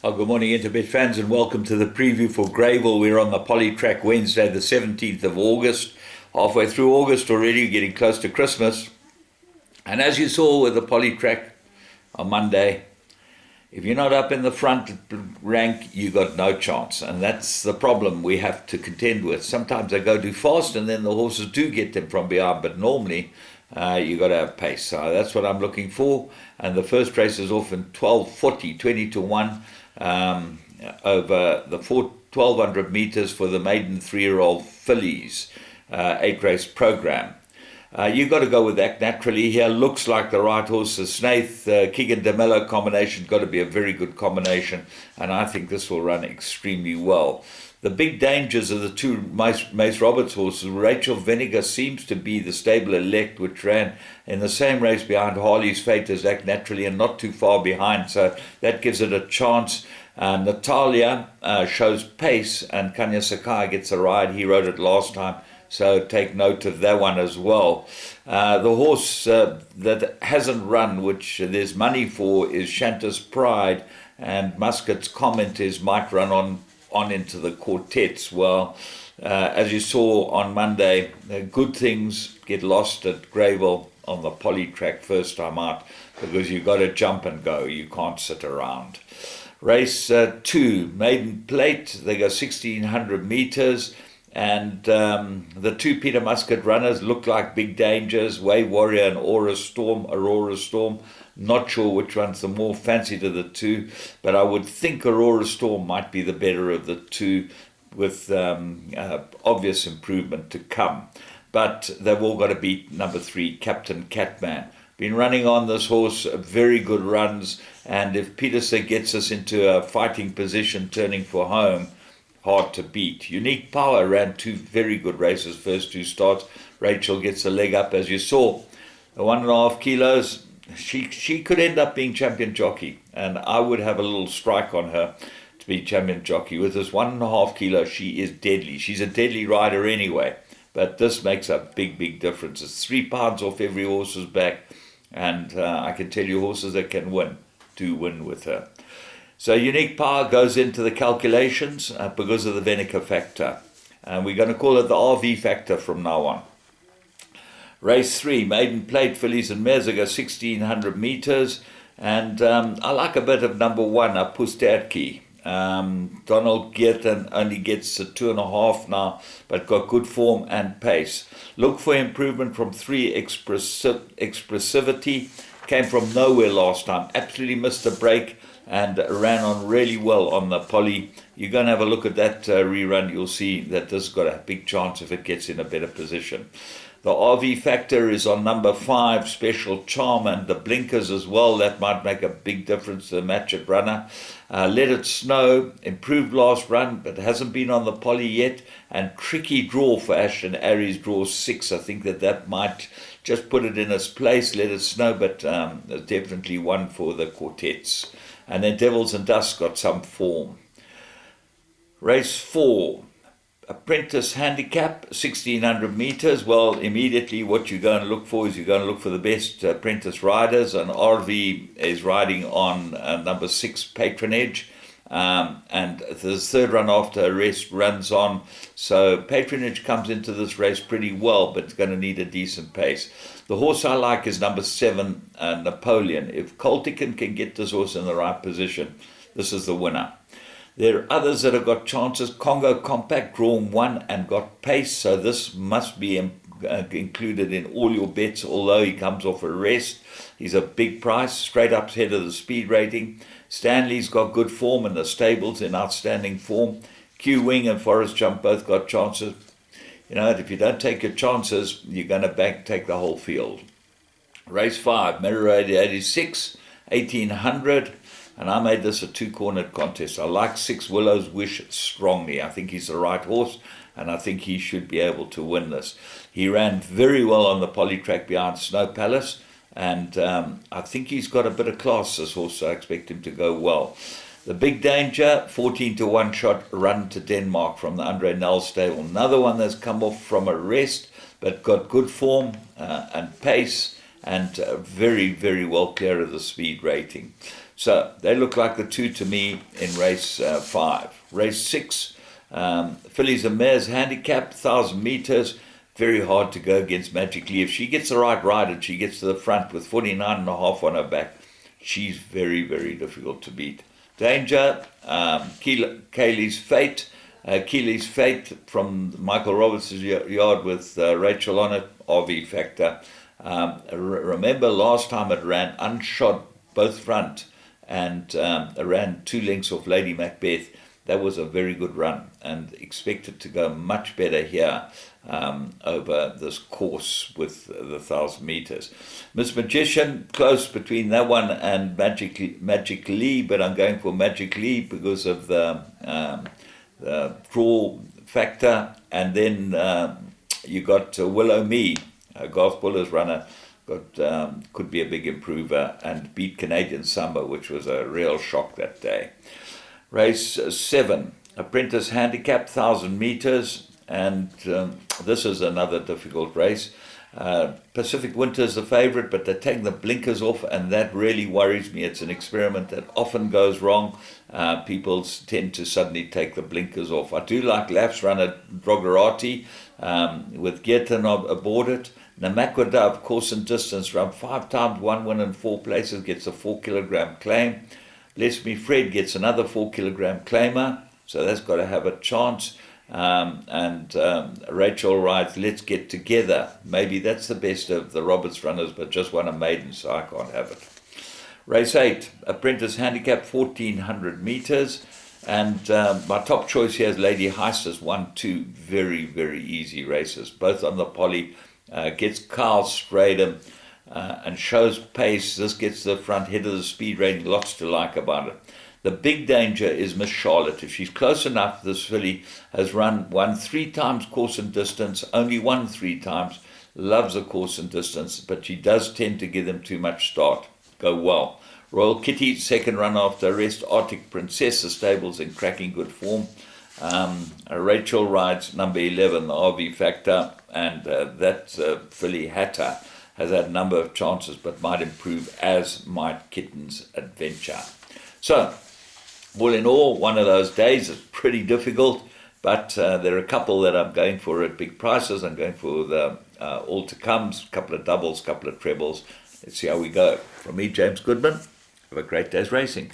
Oh, good morning, Interbet fans, and welcome to the preview for Greyville. We're on the Polytrack Wednesday, the 17th of August. Halfway through August already, getting close to Christmas. And as you saw with the Polytrack on Monday, if you're not up in the front rank, you got no chance. And that's the problem we have to contend with. Sometimes they go too fast and then the horses do get them from behind, but normally you got to have pace. So that's what I'm looking for. And the first race is off in 12:40, 20 to 1. Over the 1200 meters for the maiden 3-year-old fillies 8-race program. You've got to go with that naturally here. Looks like the right horse, the Snaith, Keegan DeMello combination, got to be a very good combination, and I think this will run extremely well. The big dangers of the two Mace Roberts horses, Rachel Vinegar seems to be the stable elect, which ran in the same race behind Harley's Fate as Act Naturally and not too far behind, so that gives it a chance. Natalia shows pace, and Kanya Sakai gets a ride. He rode it last time, so take note of that one as well. The horse that hasn't run, which there's money for, is Shanta's Pride, and Muscat's comment is might run on into the quartets. Well, as you saw on Monday, good things get lost at Greyville on the Polytrack first time out, because you've got to jump and go. You can't sit around. Race 2, Maiden Plate. They go 1,600 meters. And the two Peter Muscat runners look like big dangers, Wave Warrior and Aurora Storm. Not sure which one's the more fancy to the two, but I would think Aurora Storm might be the better of the two, with obvious improvement to come. But they've all got to beat number 3, Captain Catman. Been running on this horse, very good runs, and if Peterson gets us into a fighting position turning for home, hard to beat. Unique Power ran 2 very good races, first 2 starts. Rachel gets a leg up, as you saw. The 1.5 kilos, she could end up being champion jockey, and I would have a little strike on her to be champion jockey. With this 1.5 kilo, she is deadly. She's a deadly rider anyway, but this makes a big difference. It's 3 pounds off every horse's back, and I can tell you horses that can win do win with her. So Unique Power goes into the calculations because of the Venica factor. And we're going to call it the RV factor from now on. Race 3, Maiden Plate, fillies and mares. They go 1,600 meters. And I like a bit of number 1, Pustatki. Donald Geerton only gets a 2.5 now, but got good form and pace. Look for improvement from 3, Expressivity. Came from nowhere last time. Absolutely missed the break and ran on really well on the poly. You're going to have a look at that rerun. You'll see that this has got a big chance if it gets in a better position. The RV factor is on number 5, Special Charm, and the blinkers as well. That might make a big difference to the match at runner. Let It Snow, improved last run, but hasn't been on the poly yet. And Tricky Draw for Ashton Aries, draw 6. I think that might just put it in its place. Let It Snow, but definitely one for the quartets. And then Devils and Dust got some form. Race 4, Apprentice Handicap, 1,600 meters. Well, immediately what you're going to look for is you're going to look for the best apprentice riders, and RV is riding on number 6, Patronage. And the third run after a rest runs on. So Patronage comes into this race pretty well, but it's going to need a decent pace. The horse I like is number 7, Napoleon. If Coltican can get this horse in the right position, this is the winner. There are others that have got chances. Congo Compact, drawn 1 and got pace, so this must be included in all your bets, although he comes off a rest. He's a big price, straight up ahead of the speed rating. Stanley's got good form, and the stable's in outstanding form. Q Wing and Forest Jump both got chances. You know, if you don't take your chances, you're going to take the whole field. Race 5, Mirror 86, 1,800. And I made this a 2-cornered contest. I like 6, Willow's Wish strongly. I think he's the right horse, and I think he should be able to win this. He ran very well on the Polytrack behind Snow Palace, and I think he's got a bit of class, this horse, so I expect him to go well. The big danger, 14 to 1 shot Run to Denmark from the Andre Nel stable. Another one that's come off from a rest, but got good form and pace, and very well clear of the speed rating. So they look like the two to me in race 5. Race 6, fillies and mares handicap, 1,000 meters. Very hard to go against Magic Lee. If she gets the right ride and she gets to the front with 49.5 on her back, she's very, very difficult to beat. Danger, Kaylee's Fate. Keely's Fate from Michael Roberts' yard with Rachel on it, RV Factor. Remember last time it ran unshod both front and ran 2 lengths off Lady Macbeth. That was a very good run and expected to go much better here over this course with the 1,000 meters. Miss Magician, close between that one and Magic Lee, but I'm going for Magic Lee because of the draw factor. And then you got Willow Me, Garth Buller's runner, could be a big improver and beat Canadian Summer, which was a real shock that day. Race 7, Apprentice Handicap, 1,000 meters, and this is another difficult race. Pacific Winter's the favourite, but they're taking the blinkers off, and that really worries me. It's an experiment that often goes wrong. People tend to suddenly take the blinkers off. I do like Laf's runner Drogarati with Geerton aboard it. Namakwa Dove, course and distance, run 5 times, 1 win in 4 places, gets a 4 kilogram claim. Bless Me Fred gets another 4 kilogram claimer, so that's got to have a chance. Rachel rides Let's Get Together. Maybe that's the best of the Roberts runners, but just won a maiden, so I can't have it. Race 8, Apprentice Handicap, 1,400 meters. And my top choice here is Lady Heist, has won 2 very, very easy races, both on the poly. Gets Kyle Stradham and shows pace. This gets the front head of the speed rating, lots to like about it. The big danger is Miss Charlotte. If she's close enough, this filly has won 3 times course and distance, only won 3 times, loves a course and distance, but she does tend to give them too much start. Go well. Royal Kitty, second run after arrest. Arctic Princess, the stable's in cracking good form. Rachel rides number 11, the RV Factor, and that filly Hatter has had a number of chances but might improve, as might Kitten's Adventure. So, all in all, one of those days is pretty difficult, but there are a couple that I'm going for at big prices. I'm going for the all to comes, a couple of doubles, a couple of trebles. Let's see how we go. From me, James Goodman, have a great day's racing.